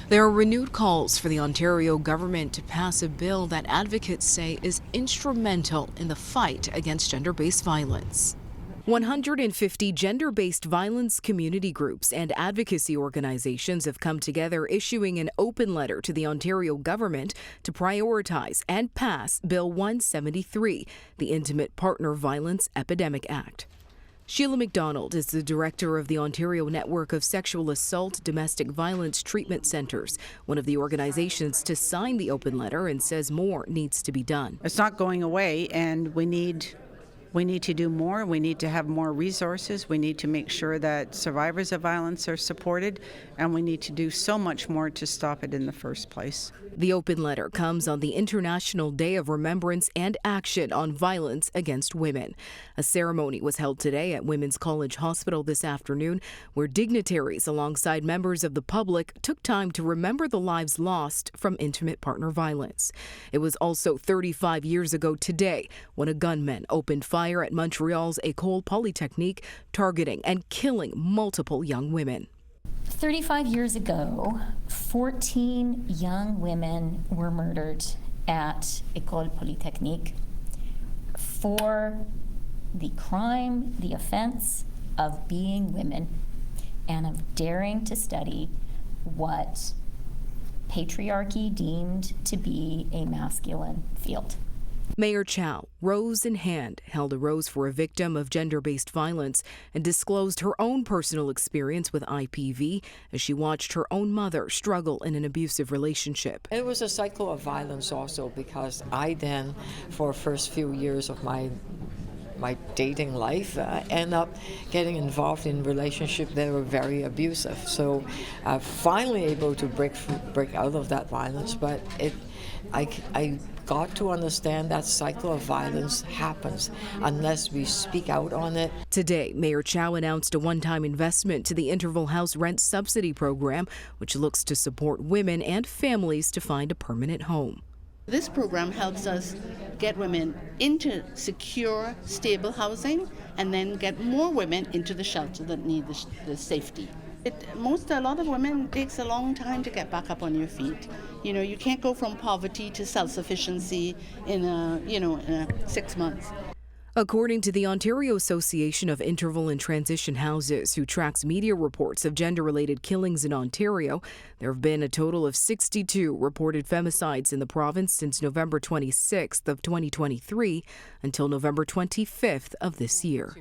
There are renewed calls for the Ontario government to pass a bill that advocates say is instrumental in the fight against gender-based violence. 150 gender-based violence community groups and advocacy organizations have come together issuing an open letter to the Ontario government to prioritize and pass Bill 173, the Intimate Partner Violence Epidemic Act. Sheila McDonald is the director of the Ontario Network of Sexual Assault Domestic Violence Treatment Centres, one of the organizations to sign the open letter, and says more needs to be done. It's not going away, and we need to do more. We need to have more resources. We need to make sure that survivors of violence are supported, and we need to do so much more to stop it in the first place. The open letter comes on the International Day of Remembrance and Action on Violence Against Women. A ceremony was held today at Women's College Hospital this afternoon, where dignitaries alongside members of the public took time to remember the lives lost from intimate partner violence. It was also 35 years ago today when a gunman opened fire at Montreal's École Polytechnique, targeting and killing multiple young women. 35 years ago, 14 young women were murdered at École Polytechnique for the crime, the offense of being women and of daring to study what patriarchy deemed to be a masculine field. Mayor Chow, rose in hand, held a rose for a victim of gender-based violence and disclosed her own personal experience with IPV as she watched her own mother struggle in an abusive relationship. It was a cycle of violence also, because I then, for the first few years of my dating life, end up getting involved in relationships that were very abusive. So finally able to break out of that violence, but I got to understand that cycle of violence happens unless we speak out on it. Today, Mayor Chow announced a one-time investment to the Interval House Rent Subsidy Program, which looks to support women and families to find a permanent home. This program helps us get women into secure, stable housing, and then get more women into the shelter that need the safety. A lot of women, it takes a long time to get back up on your feet. You know, you can't go from poverty to self-sufficiency in 6 months. According to the Ontario Association of Interval and Transition Houses, who tracks media reports of gender-related killings in Ontario, there have been a total of 62 reported femicides in the province since November 26th of 2023 until November 25th of this year.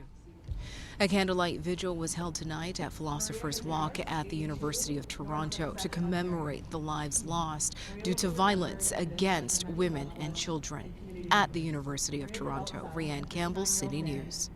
A candlelight vigil was held tonight at Philosopher's Walk at the University of Toronto to commemorate the lives lost due to violence against women and children. At the University of Toronto, Rhianne Campbell, City News.